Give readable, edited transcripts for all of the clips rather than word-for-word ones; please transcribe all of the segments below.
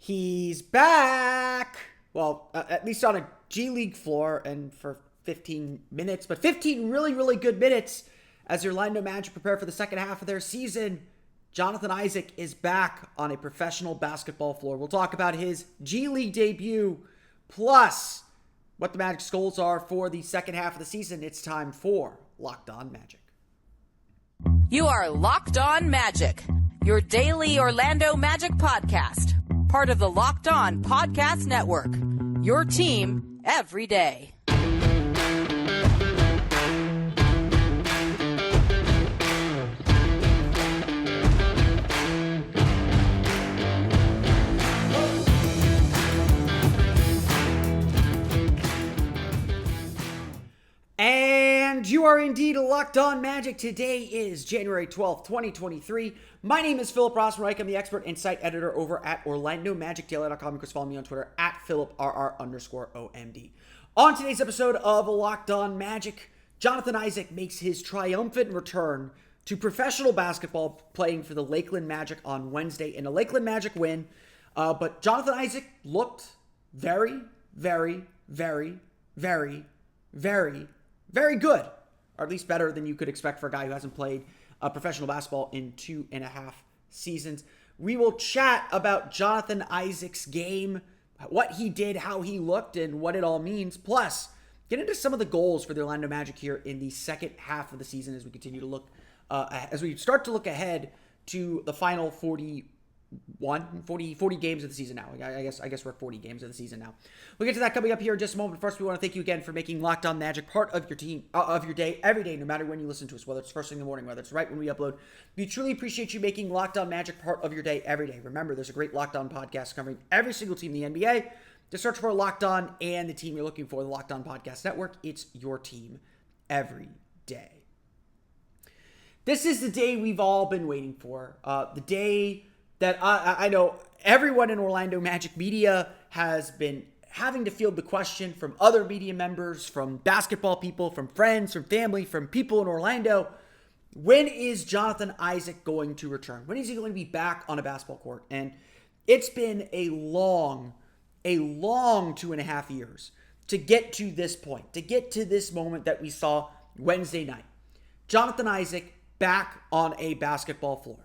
He's back. Well, at least on a G League floor and for 15 minutes, but 15 really, really good minutes as your Orlando Magic prepare for the second half of their season. Jonathan Isaac is back on a professional basketball floor. We'll talk about his G League debut, plus what the Magic's goals are for the second half of the season. It's time for Locked On Magic. You are Locked On Magic, your daily Orlando Magic podcast. Part of the Locked On Podcast Network, your team every day. And you are indeed Locked On Magic. Today is January 12th, 2023. My name is Philip Rossman-Reich. I'm the expert and site editor over at OrlandoMagicDaily.com. You can follow me on Twitter at PhilipRR_OMD. On today's episode of Locked On Magic, Jonathan Isaac makes his triumphant return to professional basketball, playing for the Lakeland Magic on Wednesday in a Lakeland Magic win. But Jonathan Isaac looked very, very, very, very, very, very good, or at least better than you could expect for a guy who hasn't played professional basketball in 2.5 seasons. We will chat about Jonathan Isaac's game, what he did, how he looked, and what it all means. Plus, get into some of the goals for the Orlando Magic here in the second half of the season as we continue to look, as we start to look ahead to the final 40 games of the season now. I guess we're at 40 games of the season now. We'll get to that coming up here in just a moment. First, we want to thank you again for making Locked On Magic part of your team, of your day, every day, no matter when you listen to us, whether it's first thing in the morning, whether it's right when we upload. We truly appreciate you making Locked On Magic part of your day, every day. Remember, there's a great Locked On podcast covering every single team in the NBA. Just search for Locked On and the team you're looking for, the Locked On Podcast Network. It's your team every day. This is the day we've all been waiting for. The day that I know everyone in Orlando Magic media has been having to field the question from other media members, from basketball people, from friends, from family, from people in Orlando. When is Jonathan Isaac going to return? When is he going to be back on a basketball court? And it's been a long 2.5 years to get to this point, to get to this moment that we saw Wednesday night. Jonathan Isaac back on a basketball floor.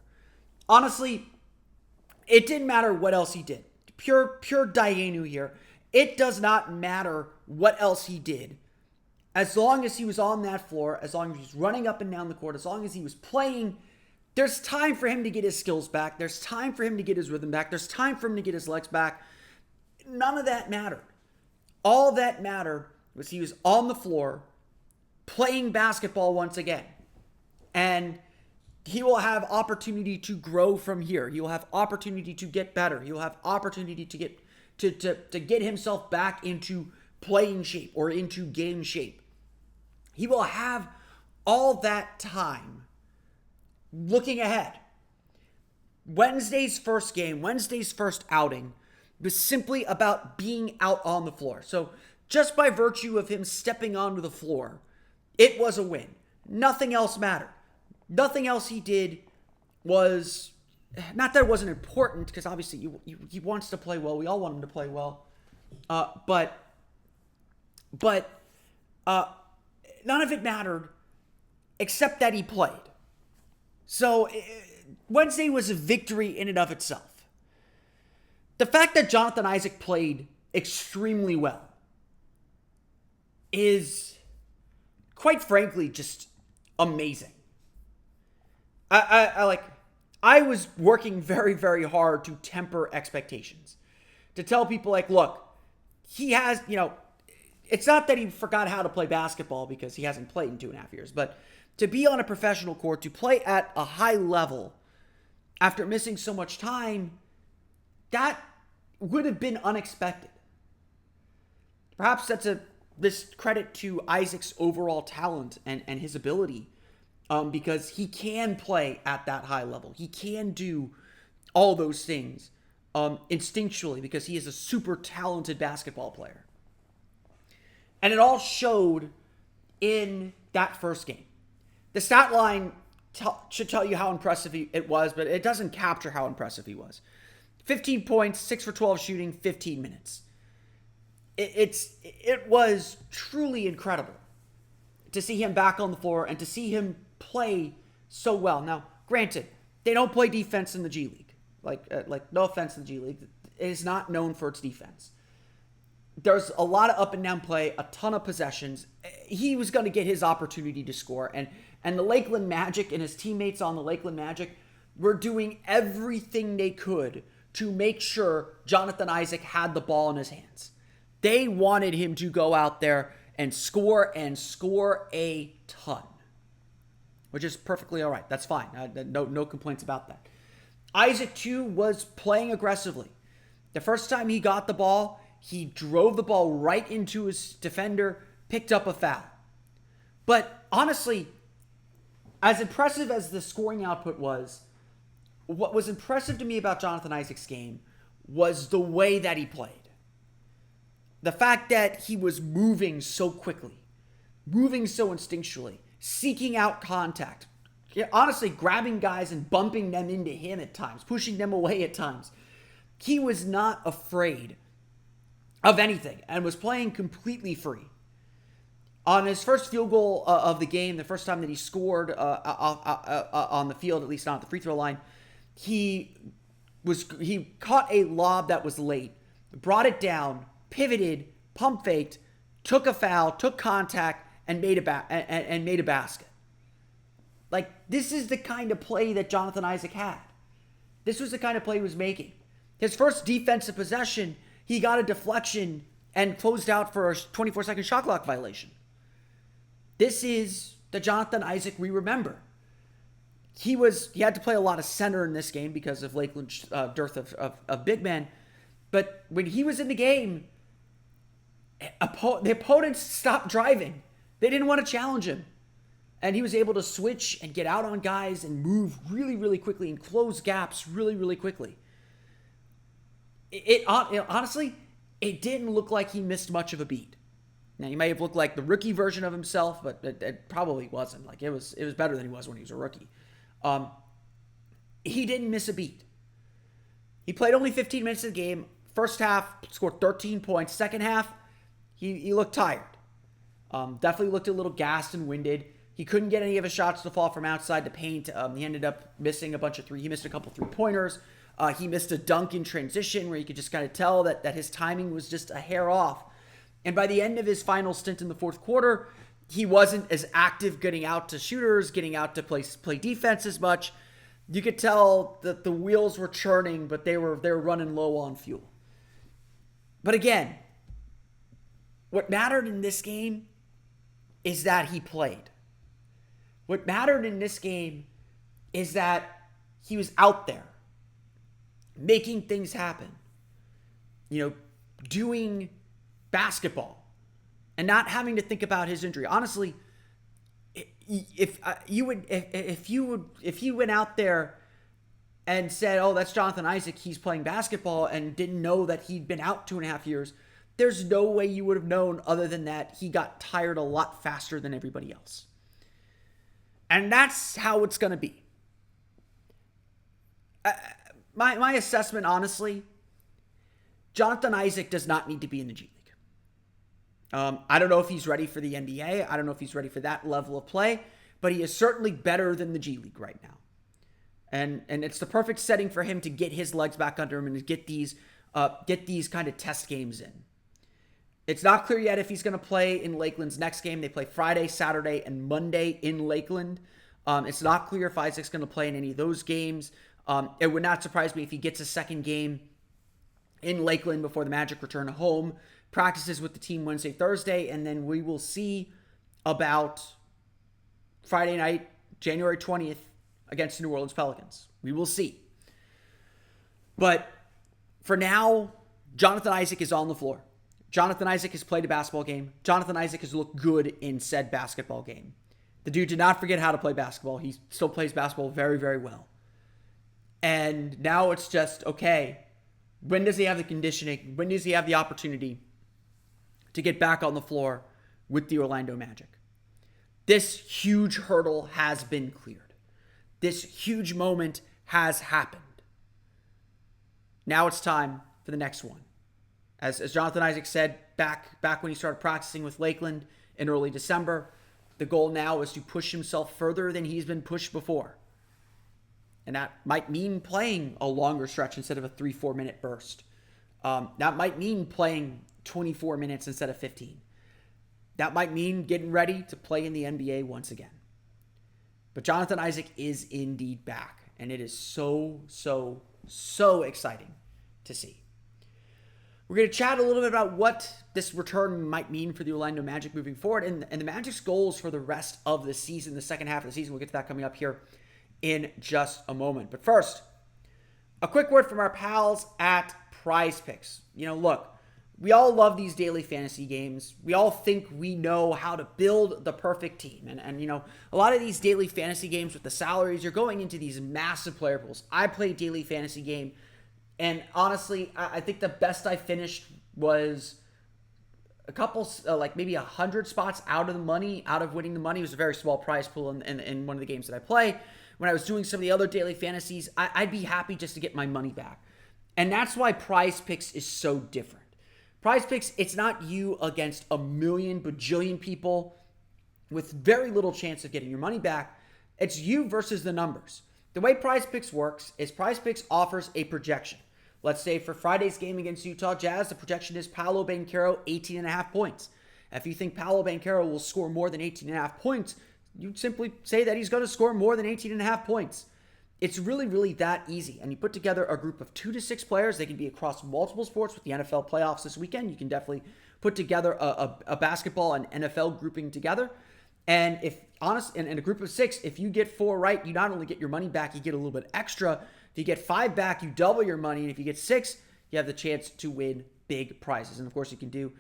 Honestly, it didn't matter what else he did. Pure Dianu here. It does not matter what else he did. As long as he was on that floor, as long as he was running up and down the court, as long as he was playing, there's time for him to get his skills back. There's time for him to get his rhythm back. There's time for him to get his legs back. None of that mattered. All that mattered was he was on the floor playing basketball once again. And he will have opportunity to grow from here. He will have opportunity to get better. He will have opportunity to get to get himself back into playing shape or into game shape. He will have all that time looking ahead. Wednesday's first game, Wednesday's first outing was simply about being out on the floor. So just by virtue of him stepping onto the floor, it was a win. Nothing else mattered. Nothing else he did was, not that it wasn't important, because obviously he wants to play well. We all want him to play well. But none of it mattered except that he played. So Wednesday was a victory in and of itself. The fact that Jonathan Isaac played extremely well is, quite frankly, just amazing. I was working very, very hard to temper expectations. To tell people, like, look, he has, it's not that he forgot how to play basketball because he hasn't played in 2.5 years, but to be on a professional court, to play at a high level after missing so much time, that would have been unexpected. Perhaps that's this credit to Isaac's overall talent and his ability. Because he can play at that high level. He can do all those things instinctually because he is a super talented basketball player. And it all showed in that first game. The stat line should tell you how impressive it was, but it doesn't capture how impressive he was. 15 points, 6 for 12 shooting, 15 minutes. It was truly incredible to see him back on the floor and to see him play so well. Now, granted, they don't play defense in the G League. Like no offense to the G League. It is not known for its defense. There's a lot of up and down play, a ton of possessions. He was going to get his opportunity to score. And the Lakeland Magic and his teammates on the Lakeland Magic were doing everything they could to make sure Jonathan Isaac had the ball in his hands. They wanted him to go out there and score a ton, which is perfectly all right. That's fine. No complaints about that. Isaac, too, was playing aggressively. The first time he got the ball, he drove the ball right into his defender, picked up a foul. But honestly, as impressive as the scoring output was, what was impressive to me about Jonathan Isaac's game was the way that he played. The fact that he was moving so quickly, moving so instinctually, seeking out contact, honestly grabbing guys and bumping them into him at times, pushing them away at times. He was not afraid of anything and was playing completely free. On his first field goal of the game, the first time that he scored on the field, at least not at the free throw line, he caught a lob that was late, brought it down, pivoted, pump faked, took a foul, took contact, and made a basket. Like, this is the kind of play that Jonathan Isaac had. This was the kind of play he was making. His first defensive possession, he got a deflection and closed out for a 24-second shot clock violation. This is the Jonathan Isaac we remember. He had to play a lot of center in this game because of Lakeland's dearth of big men. But when he was in the game, the opponents stopped driving. They didn't want to challenge him. And he was able to switch and get out on guys and move really, really quickly and close gaps really, really quickly. Honestly, it didn't look like he missed much of a beat. Now, he may have looked like the rookie version of himself, but it probably wasn't. Like, it was better than he was when he was a rookie. He didn't miss a beat. He played only 15 minutes of the game. First half, scored 13 points. Second half, he looked tired. Definitely looked a little gassed and winded. He couldn't get any of his shots to fall from outside the paint. He ended up missing a bunch of He missed a couple three-pointers. He missed a dunk in transition where you could just kind of tell that his timing was just a hair off. And by the end of his final stint in the fourth quarter, he wasn't as active getting out to shooters, getting out to play defense as much. You could tell that the wheels were churning, but they were running low on fuel. But again, what mattered in this game is that he played. What mattered in this game is that he was out there making things happen. Doing basketball and not having to think about his injury. Honestly, if you went out there and said, "Oh, that's Jonathan Isaac, he's playing basketball," and didn't know that he'd been out 2.5 years, there's no way you would have known other than that he got tired a lot faster than everybody else. And that's how it's going to be. My assessment, honestly, Jonathan Isaac does not need to be in the G League. I don't know if he's ready for the NBA. I don't know if he's ready for that level of play, but he is certainly better than the G League right now. And it's the perfect setting for him to get his legs back under him and to get these kind of test games in. It's not clear yet if he's going to play in Lakeland's next game. They play Friday, Saturday, and Monday in Lakeland. It's not clear if Isaac's going to play in any of those games. It would not surprise me if he gets a second game in Lakeland before the Magic return home, practices with the team Wednesday, Thursday, and then we will see about Friday night, January 20th, against the New Orleans Pelicans. We will see. But for now, Jonathan Isaac is on the floor. Jonathan Isaac has played a basketball game. Jonathan Isaac has looked good in said basketball game. The dude did not forget how to play basketball. He still plays basketball very, very well. And now it's just, okay, when does he have the conditioning? When does he have the opportunity to get back on the floor with the Orlando Magic? This huge hurdle has been cleared. This huge moment has happened. Now it's time for the next one. As Jonathan Isaac said back when he started practicing with Lakeland in early December, the goal now is to push himself further than he's been pushed before. And that might mean playing a longer stretch instead of a 3-4 minute burst. That might mean playing 24 minutes instead of 15. That might mean getting ready to play in the NBA once again. But Jonathan Isaac is indeed back. And it is so exciting to see. We're going to chat a little bit about what this return might mean for the Orlando Magic moving forward and the Magic's goals for the rest of the season, the second half of the season. We'll get to that coming up here in just a moment. But first, a quick word from our pals at Prize Picks. Look, we all love these daily fantasy games. We all think we know how to build the perfect team. And a lot of these daily fantasy games with the salaries, you're going into these massive player pools. I play a daily fantasy game, and honestly, I think the best I finished was a couple, maybe 100 spots out of winning the money. It was a very small prize pool in one of the games that I play. When I was doing some of the other daily fantasies, I'd be happy just to get my money back. And that's why Prize Picks is so different. Prize Picks, it's not you against a million bajillion people with very little chance of getting your money back. It's you versus the numbers. The way Prize Picks works is Prize Picks offers a projection. Let's say for Friday's game against Utah Jazz, the projection is Paolo Banchero, 18.5 points. If you think Paolo Banchero will score more than 18.5 points, you simply say that he's going to score more than 18.5 points. It's really that easy. And you put together a group of 2 to 6 players. They can be across multiple sports with the NFL playoffs this weekend. You can definitely put together a basketball and NFL grouping together. And in a group of 6, if you get 4 right, you not only get your money back, you get a little bit extra. If you get 5 back, you double your money. And if you get 6, you have the chance to win big prizes. And of course, you can do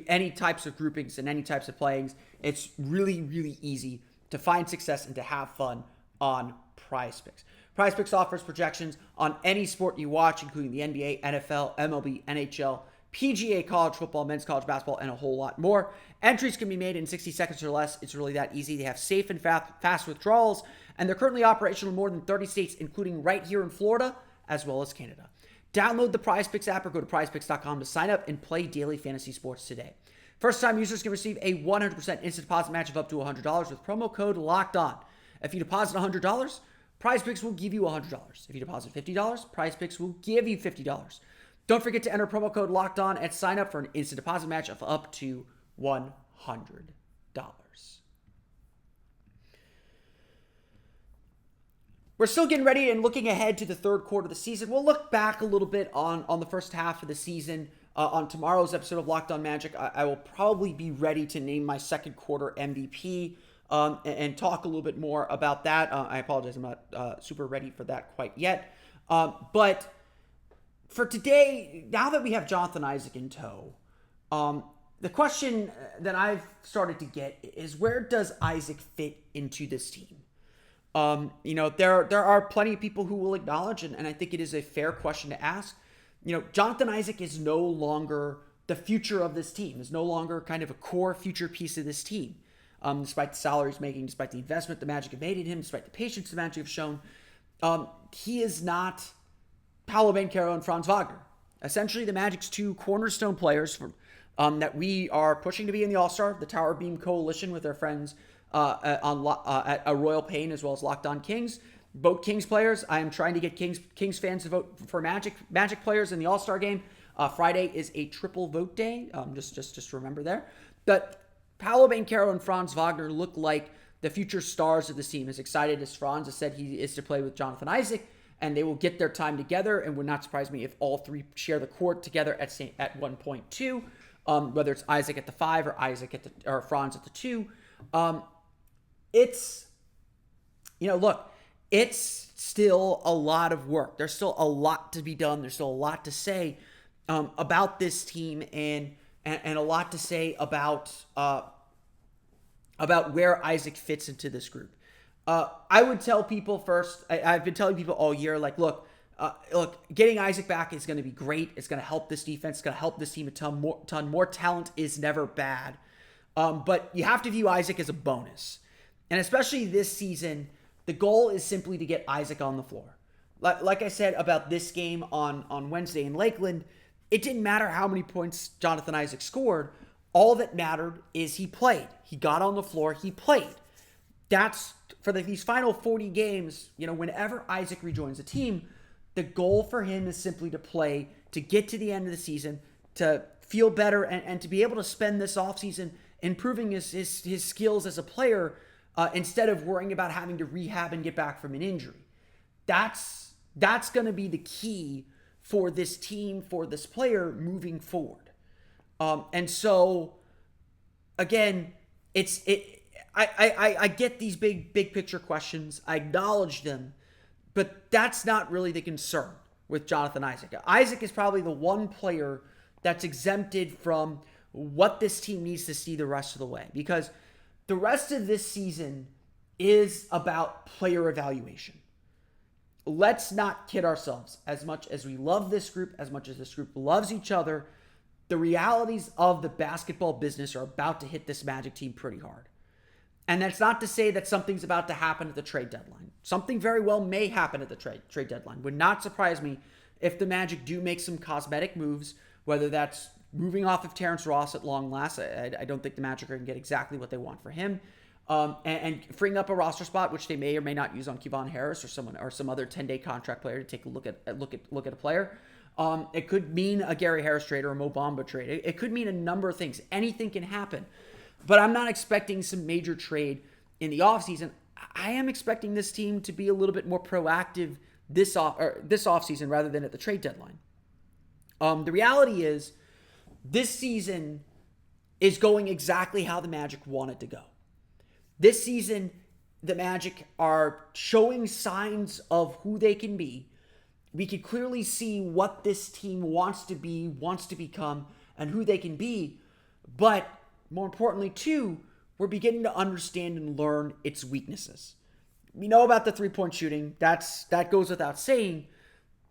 any types of groupings and any types of playings. It's really easy to find success and to have fun on Prize Picks. Prize Picks offers projections on any sport you watch, including the NBA, NFL, MLB, NHL, PGA, college football, men's college basketball, and a whole lot more. Entries can be made in 60 seconds or less. It's really that easy. They have safe and fast withdrawals, and they're currently operational in more than 30 states, including right here in Florida, as well as Canada. Download the Prize Picks app or go to prizepicks.com to sign up and play daily fantasy sports today. First-time users can receive a 100% instant deposit match of up to $100 with promo code LOCKEDON. If you deposit $100, Prize Picks will give you $100. If you deposit $50, Prize Picks will give you $50. Don't forget to enter promo code LOCKEDON and sign up for an instant deposit match of up to $100. We're still getting ready and looking ahead to the third quarter of the season. We'll look back a little bit on the first half of the season. On tomorrow's episode of Locked On Magic, I will probably be ready to name my second quarter MVP and talk a little bit more about that. I apologize, I'm not super ready for that quite yet. But for today, now that we have Jonathan Isaac in tow, the question that I've started to get is, where does Isaac fit into this team? There are plenty of people who will acknowledge, and I think it is a fair question to ask. Jonathan Isaac is no longer the future of this team, is no longer kind of a core future piece of this team. Despite the salaries making, despite the investment the Magic have made in him, despite the patience the Magic have shown, he is not Paolo Banchero and Franz Wagner. Essentially, the Magic's 2 cornerstone players that we are pushing to be in the All-Star, the Tower Beam Coalition with their friends at a Royal Pain, as well as Locked On Kings. Vote Kings players. I am trying to get Kings fans to vote for Magic players in the All-Star game. Friday is a triple vote day. Just remember there. But Paolo Banchero and Franz Wagner look like the future stars of this team. As excited as Franz has said he is to play with Jonathan Isaac, and they will get their time together, and would not surprise me if all 3 share the court together at one point too. Whether it's Isaac at the 5 or Franz at the 2. It's still a lot of work. There's still a lot to be done. There's still a lot to say about this team, and a lot to say about where Isaac fits into this group. I would tell people first, I've been telling people all year, look, getting Isaac back is going to be great. It's going to help this defense. It's going to help this team a ton more. More talent is never bad. But you have to view Isaac as a bonus. And especially this season, the goal is simply to get Isaac on the floor. like I said about this game on Wednesday in Lakeland, it didn't matter how many points Jonathan Isaac scored. All that mattered is he played. He got on the floor, he played. That's for these final 40 games, whenever Isaac rejoins the team, the goal for him is simply to play, to get to the end of the season, to feel better, and to be able to spend this offseason improving his skills as a player instead of worrying about having to rehab and get back from an injury. That's going to be the key for this team, for this player moving forward. And so, again, I get these big picture questions. I acknowledge them, but that's not really the concern with Jonathan Isaac. Isaac is probably the one player that's exempted from what this team needs to see the rest of the way, because the rest of this season is about player evaluation. Let's not kid ourselves. As much as we love this group, as much as this group loves each other, the realities of the basketball business are about to hit this Magic team pretty hard. And that's not to say that something's about to happen at the trade deadline. Something very well may happen at the trade deadline. Would not surprise me if the Magic do make some cosmetic moves, whether that's moving off of Terrence Ross at long last. I don't think the Magic are going to get exactly what they want for him. And freeing up a roster spot, which they may or may not use on Kevon Harris or some other 10-day contract player to take a look at a player. It could mean a Gary Harris trade or a Mo Bamba trade. It could mean a number of things. Anything can happen. But I'm not expecting some major trade in the offseason. I am expecting this team to be a little bit more proactive this offseason rather than at the trade deadline. The reality is, this season is going exactly how the Magic want it to go. This season, the Magic are showing signs of who they can be. We can clearly see what this team wants to be, wants to become, and who they can be. But more importantly, too, we're beginning to understand and learn its weaknesses. We know about the three-point shooting. That goes without saying.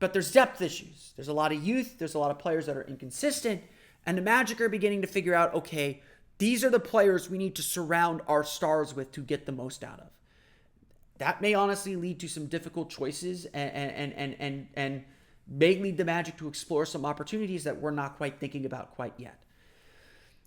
But there's depth issues. There's a lot of youth. There's a lot of players that are inconsistent. And the Magic are beginning to figure out, okay, these are the players we need to surround our stars with to get the most out of. That may honestly lead to some difficult choices and may lead the Magic to explore some opportunities that we're not quite thinking about quite yet.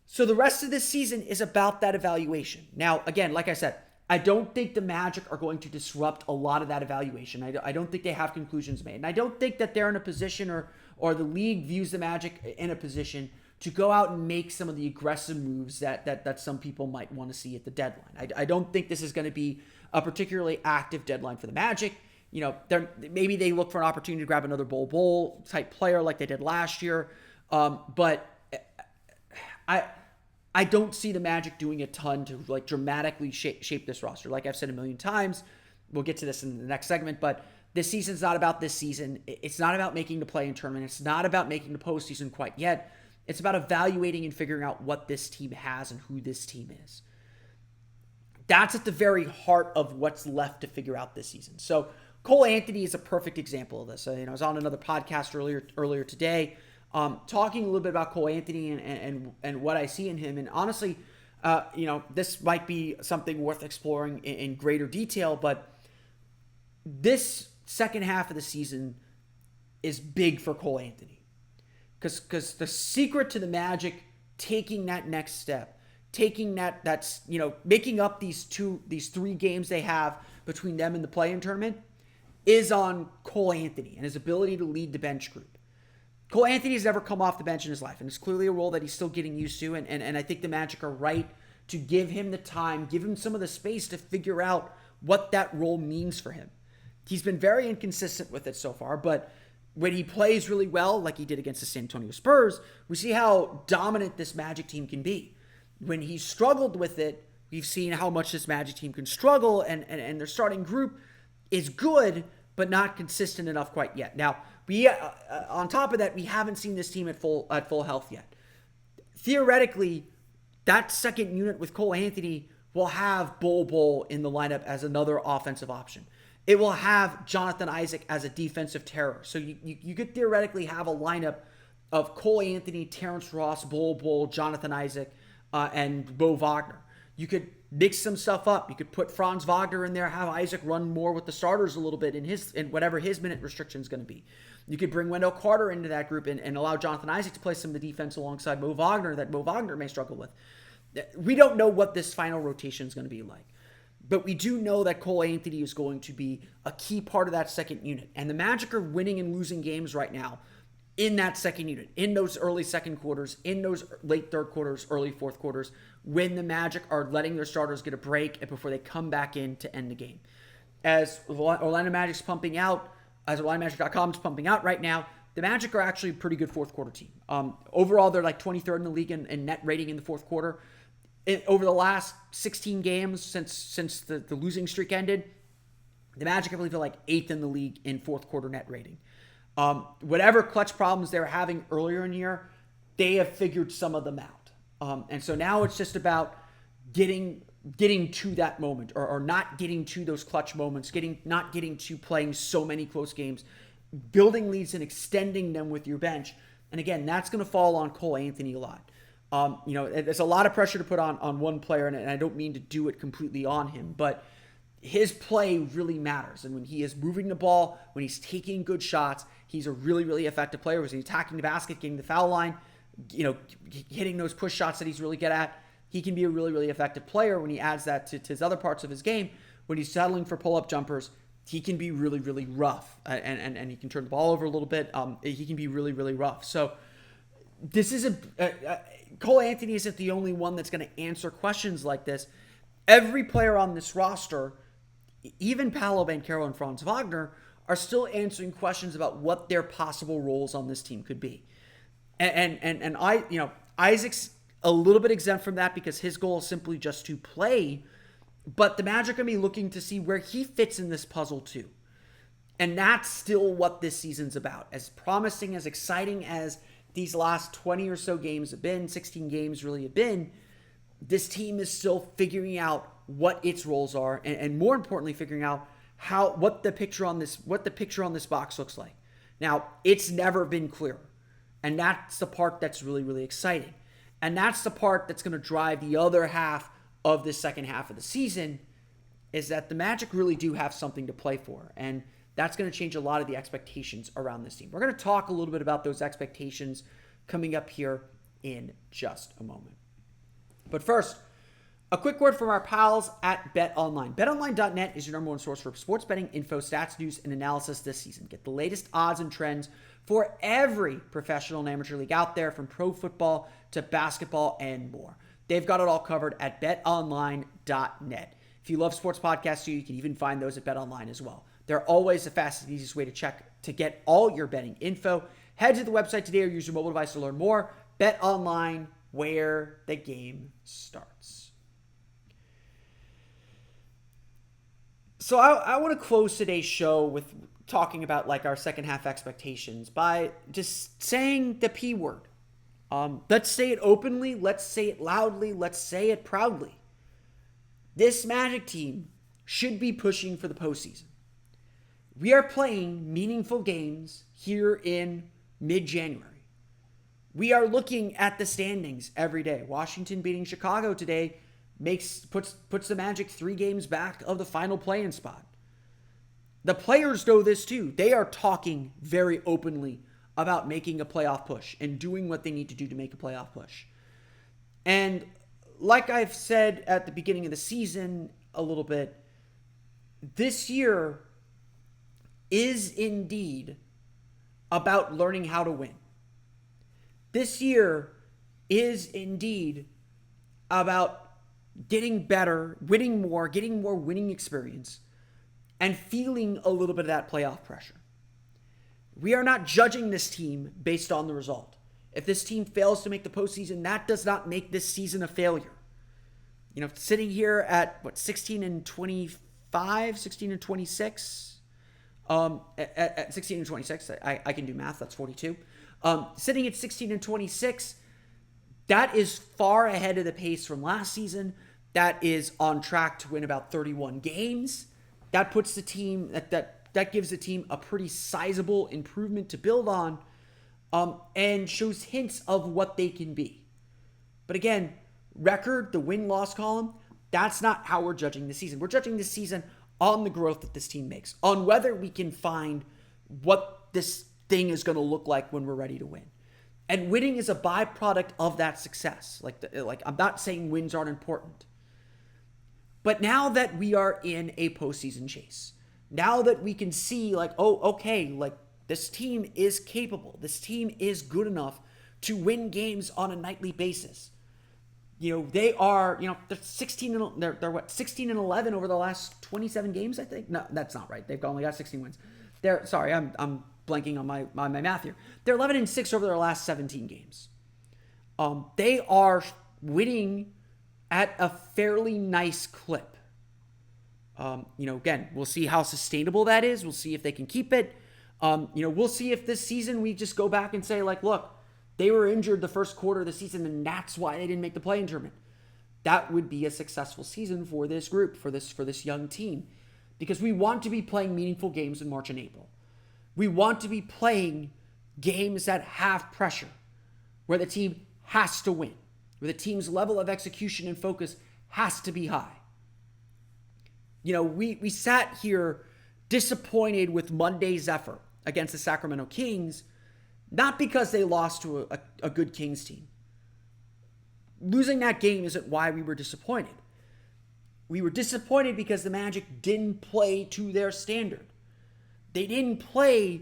So the rest of this season is about that evaluation. Now, again, like I said, I don't think the Magic are going to disrupt a lot of that evaluation. I don't think they have conclusions made. And I don't think that they're in a position or the league views the Magic in a position to go out and make some of the aggressive moves that some people might want to see at the deadline. I don't think this is going to be a particularly active deadline for the Magic. Maybe they look for an opportunity to grab another bowl type player like they did last year. But I don't see the Magic doing a ton to dramatically shape this roster. Like I've said a million times, we'll get to this in the next segment, but this season's not about this season. It's not about making the play-in tournament. It's not about making the postseason quite yet. It's about evaluating and figuring out what this team has and who this team is. That's at the very heart of what's left to figure out this season. So Cole Anthony is a perfect example of this. I was on another podcast earlier today, talking a little bit about Cole Anthony and what I see in him. And honestly, this might be something worth exploring in greater detail, but this second half of the season is big for Cole Anthony. Because the secret to the Magic taking that next step, taking that's making up these 3 games they have between them and the play-in tournament is on Cole Anthony and his ability to lead the bench group. Cole Anthony has never come off the bench in his life, and it's clearly a role that he's still getting used to, and I think the Magic are right to give him the time, give him some of the space to figure out what that role means for him. He's been very inconsistent with it so far, but when he plays really well, like he did against the San Antonio Spurs, we see how dominant this Magic team can be. When he struggled with it, we've seen how much this Magic team can struggle, and their starting group is good, but not consistent enough quite yet. Now, we on top of that, we haven't seen this team at full health yet. Theoretically, that second unit with Cole Anthony will have Bol in the lineup as another offensive option. It will have Jonathan Isaac as a defensive terror. So you could theoretically have a lineup of Cole Anthony, Terrence Ross, Bol, Jonathan Isaac, and Bo Wagner. You could mix some stuff up. You could put Franz Wagner in there, have Isaac run more with the starters a little bit in whatever his minute restriction is going to be. You could bring Wendell Carter into that group and allow Jonathan Isaac to play some of the defense alongside Mo Wagner that Mo Wagner may struggle with. We don't know what this final rotation is going to be like. But we do know that Cole Anthony is going to be a key part of that second unit. And the Magic are winning and losing games right now in that second unit, in those early second quarters, in those late third quarters, early fourth quarters, when the Magic are letting their starters get a break before they come back in to end the game. As Orlando Magic's pumping out, as OrlandoMagic.com is pumping out right now, the Magic are actually a pretty good fourth quarter team. Overall, they're like 23rd in the league in net rating in the fourth quarter. Over the last 16 games since the losing streak ended, the Magic, I believe, are like 8th in the league in fourth quarter net rating. Whatever clutch problems they were having earlier in the year, they have figured some of them out. And so now it's just about getting to that moment or not getting to those clutch moments, not getting to playing so many close games, building leads and extending them with your bench. And again, that's going to fall on Cole Anthony a lot. There's a lot of pressure to put on one player, and I don't mean to do it completely on him, but his play really matters. And when he is moving the ball, when he's taking good shots, he's a really, really effective player. When he's attacking the basket, getting the foul line, hitting those push shots that he's really good at, he can be a really, really effective player when he adds that to his other parts of his game. When he's settling for pull-up jumpers, he can be really, really rough, and he can turn the ball over a little bit. He can be really, really rough. So this is Cole Anthony isn't the only one that's going to answer questions like this. Every player on this roster, even Paolo Banchero and Franz Wagner, are still answering questions about what their possible roles on this team could be. And Isaac's a little bit exempt from that because his goal is simply just to play. But the Magic are going to be looking to see where he fits in this puzzle too. And that's still what this season's about. As promising, as exciting as these last 20 or so games have been, 16 games really have been, this team is still figuring out what its roles are, and more importantly, figuring out what the picture on this box looks like. Now, it's never been clearer, and that's the part that's really, really exciting. And that's the part that's going to drive the other half of the second half of the season, is that the Magic really do have something to play for. And that's going to change a lot of the expectations around this team. We're going to talk a little bit about those expectations coming up here in just a moment. But first, a quick word from our pals at BetOnline. BetOnline.net is your number one source for sports betting info, stats, news, and analysis this season. Get the latest odds and trends for every professional and amateur league out there, from pro football to basketball and more. They've got it all covered at betonline.net. If you love sports podcasts, you can even find those at BetOnline as well. They're always the fastest and easiest way to get all your betting info. Head to the website today or use your mobile device to learn more. BetOnline, where the game starts. So I want to close today's show with talking about like our second half expectations by just saying the P word. Let's say it openly. Let's say it loudly. Let's say it proudly. This Magic team should be pushing for the postseason. We are playing meaningful games here in mid-January. We are looking at the standings every day. Washington beating Chicago today puts the Magic 3 games back of the final play-in spot. The players know this too. They are talking very openly about making a playoff push and doing what they need to do to make a playoff push. And like I've said at the beginning of the season a little bit, this year is indeed about learning how to win. This year is indeed about getting better, winning more, getting more winning experience, and feeling a little bit of that playoff pressure. We are not judging this team based on the result. If this team fails to make the postseason, that does not make this season a failure. Sitting here at 16 and 25, 16 and 26. At 16 and 26, I can do math. That's 42. Sitting at 16 and 26, that is far ahead of the pace from last season. That is on track to win about 31 games. That puts the team that gives the team a pretty sizable improvement to build on, and shows hints of what they can be. But again, record, the win-loss column, That's not how we're judging the season. We're judging the season on the growth that this team makes, on whether we can find what this thing is going to look like when we're ready to win. And winning is a byproduct of that success. Like I'm not saying wins aren't important. But now that we are in a postseason chase, now that we can see like, oh, okay, like this team is capable. This team is good enough to win games on a nightly basis. They are, they're 16 and they're what 16 and 11 over the last 27 games, I think. No, that's not right. They've only got 16 wins. I'm blanking on my math here. They're 11 and 6 over their last 17 games. They are winning at a fairly nice clip. Again, we'll see how sustainable that is. We'll see if they can keep it. We'll see if this season we just go back and say, like, look, they were injured the first quarter of the season, and that's why they didn't make the play-in tournament. That would be a successful season for this group, for this young team, because we want to be playing meaningful games in March and April. We want to be playing games that have pressure, where the team has to win, where the team's level of execution and focus has to be high. We sat here disappointed with Monday's effort against the Sacramento Kings, not because they lost to a good Kings team. Losing that game isn't why we were disappointed. We were disappointed because the Magic didn't play to their standard. They didn't play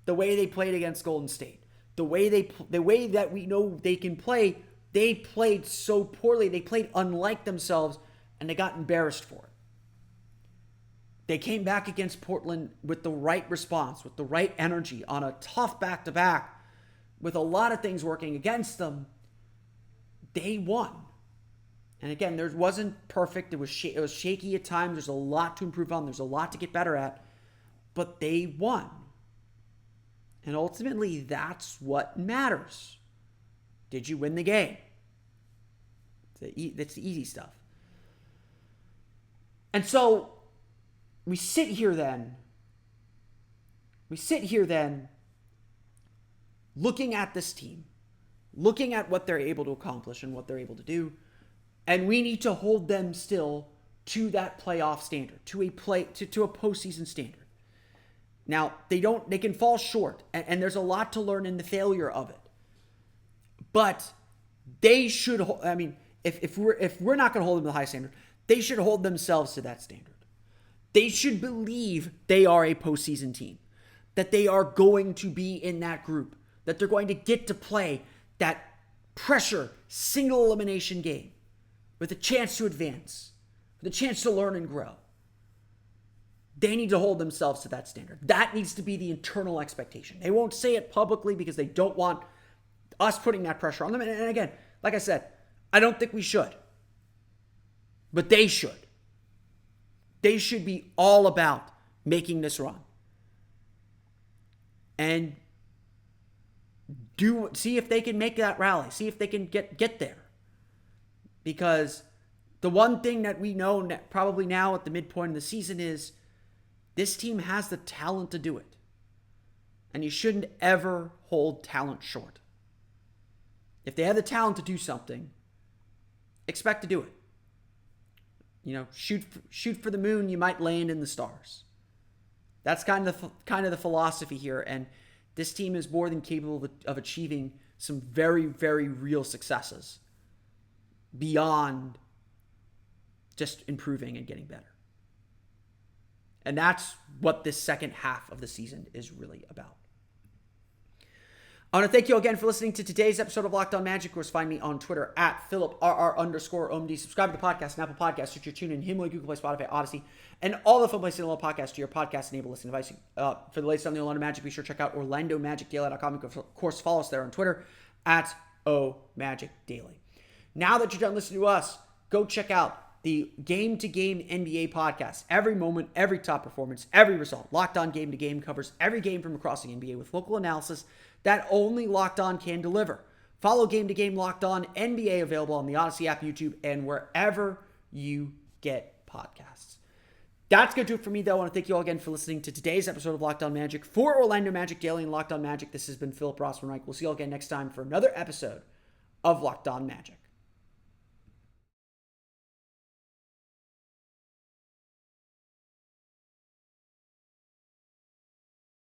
the way they played against Golden State. The way that we know they can play, they played so poorly. They played unlike themselves, and they got embarrassed for it. They came back against Portland with the right response, with the right energy on a tough back-to-back, with a lot of things working against them. They won. And again, there wasn't perfect. It was shaky at times. There's a lot to improve on. There's a lot to get better at. But they won. And ultimately, that's what matters. Did you win the game? That's the easy stuff. And so we sit here then looking at this team, looking at what they're able to accomplish and what they're able to do, and we need to hold them still to that playoff standard, to a postseason standard. Now, they can fall short, and there's a lot to learn in the failure of it. But they should, if we're not going to hold them to the high standard, they should hold themselves to that standard. They should believe they are a postseason team, that they are going to be in that group, that they're going to get to play that pressure, single elimination game with a chance to advance, with a chance to learn and grow. They need to hold themselves to that standard. That needs to be the internal expectation. They won't say it publicly because they don't want us putting that pressure on them. And again, like I said, I don't think we should. But they should. They should be all about making this run. And see if they can make that rally. See if they can get there. Because the one thing that we know probably now at the midpoint of the season is this team has the talent to do it. And you shouldn't ever hold talent short. If they have the talent to do something, expect to do it. Shoot for the moon, you might land in the stars. That's kind of the philosophy here, and this team is more than capable of achieving some very, very real successes beyond just improving and getting better. And that's what this second half of the season is really about. I want to thank you again for listening to today's episode of Locked On Magic. Of course, find me on Twitter at @PhilipRR_OMD. Subscribe to the podcast on Apple Podcasts, Stitcher, TuneIn, Himalaya, Google Play, Spotify, Odyssey, and all the fun places to download podcasts to your podcast-enabled listening device. For the latest on the Orlando Magic, be sure to check out OrlandoMagicDaily.com. Of course, follow us there on Twitter at @OMagicDaily. Now that you're done listening to us, go check out the Game to Game NBA podcast. Every moment, every top performance, every result. Locked On Game to Game covers every game from across the NBA with local analysis that only Locked On can deliver. Follow Game to Game Locked On NBA, available on the Odyssey app, YouTube, and wherever you get podcasts. That's going to do it for me, though. I want to thank you all again for listening to today's episode of Locked On Magic. For Orlando Magic Daily and Locked On Magic, this has been Philip Rossman-Reich. We'll see you all again next time for another episode of Locked On Magic.